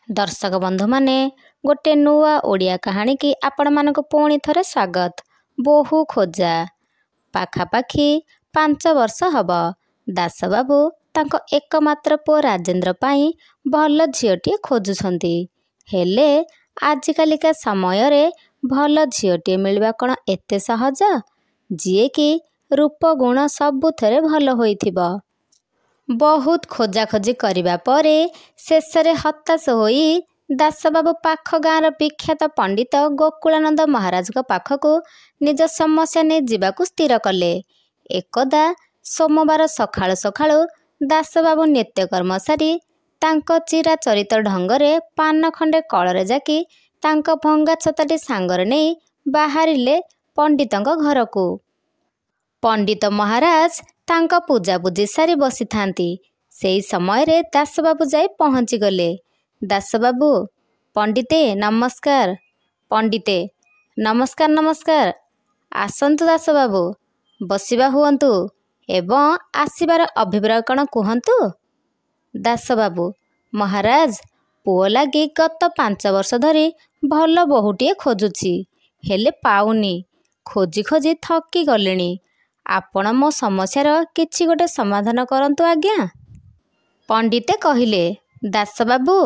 दर्शक बंधु माने गोटे नुआ ओडिया कहानी की आपण मानक पुणी थरे स्वागत। बोहू खोजा पाखापाखी 5 वर्ष हब दास बाबू तांको एकमात्र पो राजेंद्र पाई भल झीटी खोजुछंती। हेले आजिकालिका समय रे भल झीटी मिलवा कण एते सहज जिए कि रूप गुण सबु थरे भल होइथिबो। बहुत खोजाखोजी करिबा परे शेषरे हताश होई दास बाबू पाख गाँर विख्यात पंडित गोकुलानंद महाराज को पाखकु निज समस्या नहीं जीवाकु स्थिर कले। एकदा सोमवार सखाळु सखाळु दास बाबू नित्यकर्म सारी तांको चिराचरित ढंगरे पान खंडे कଳରେ जाकी तांको भंगा छताटी सांगरे नहीं बाहरिले पंडितंको घरकु। पंडित महाराज तांको पूजा पूजी सारी बसी थांती। सेई समय रे दास बाबू जाई पहुँची गले। दास बाबू पंडिते नमस्कार। पंडिते नमस्कार नमस्कार। आसंतु दास बाबू बसिबा हुअन्तु एवं आसीबार अभिप्राय कण कुहन्तु। दास बाबू महाराज पुओ लागी गत 5 वर्ष धरी भल बहुटिए खोजुछि हेले पाउनी। खोजी खोजी थकी गलेनी। आपण मो समस्यार किछि गोटे समाधान करंतु आज्ञा। पंडिते कहिले दास बाबू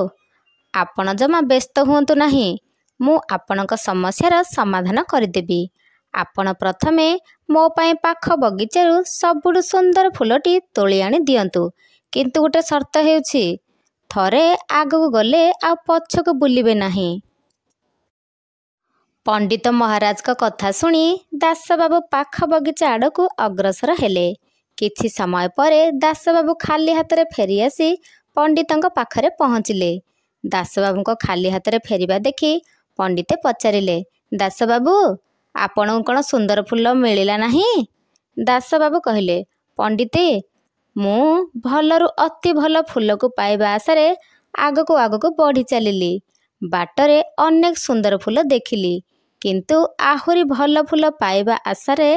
आपण जमा व्यस्त हुअन्तु नाही। मु आपणक समस्यार समाधान करदेबी। आपण प्रथमे मो पाई पाख बगीचारू सबुठु सुंदर फूलटी तोली आनी दियंतु। किंतु गोटे शर्त हेउछि थरे आगकु गले आ पछकु बुलिबे नाही। पंडित महाराज का कथा सुनी दास बाबू पाख बगीचा आड़कू अग्रसर हेले। किछि समय परे दास बाबू खाली हाथ रे फेरी आसी पंडितंक पाखरे पहुँचिले। दास बाबू को खाली हाथ रे फेरिबा देखि पंडिते पचारिले दास बाबू आपणो कण सुंदर फूल मिलिला नाही। दास बाबू कहिले पंडिते मु भलरु अति भल फूल को पाइबा आशारे आगकू आगकू बढ़ी चलिली। बाटरे अनेक सुंदर फूल देखिली किंतु आहुरी भल फूल पाइबा आशारे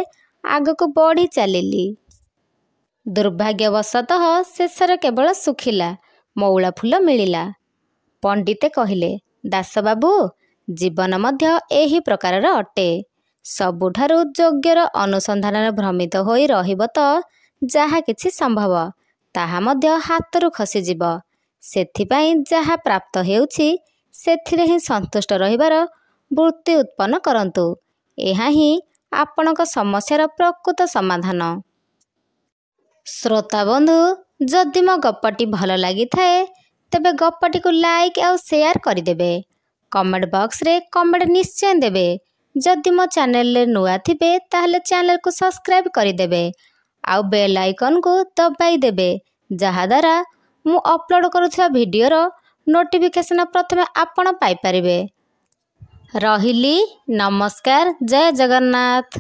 आगकू बढ़ी चलिली। दुर्भाग्यवशतः शेषर केवल सुखिला मौला फूल मिलिला। पंडिते कहिले दास बाबू जीवन मध्य एही प्रकारर अटे। सबुठारु योग्यर अनुसंधान भ्रमित होई रहिब तो जहा किछि संभव ताहा मध्य हातरू खसी जीव। सेथिपाई जहा प्राप्त हेउछि सेथिरे ही संतुष्ट रहिबार वृत्ति उत्पन्न करंतु। एहा ही आपणक समस्यार प्रकृत समाधान। श्रोता बंधु जदि मो गप्पटी भल लागि थाए तेबे गप्पटी को लाइक और शेयर करदेबे। कमेंट बॉक्स रे कमेंट निश्चय देबे। जदि मो चैनल रे नुआ थिबे ताहले चैनल को सब्सक्राइब करदेबे आउ बेल आइकन को दबाई देबे जहा द्वारा मु अपलोड करुथुवा वीडियोर नोटिफिकेशन प्रथमे आपण पाई परिबे। रहिली नमस्कार। जय जगन्नाथ।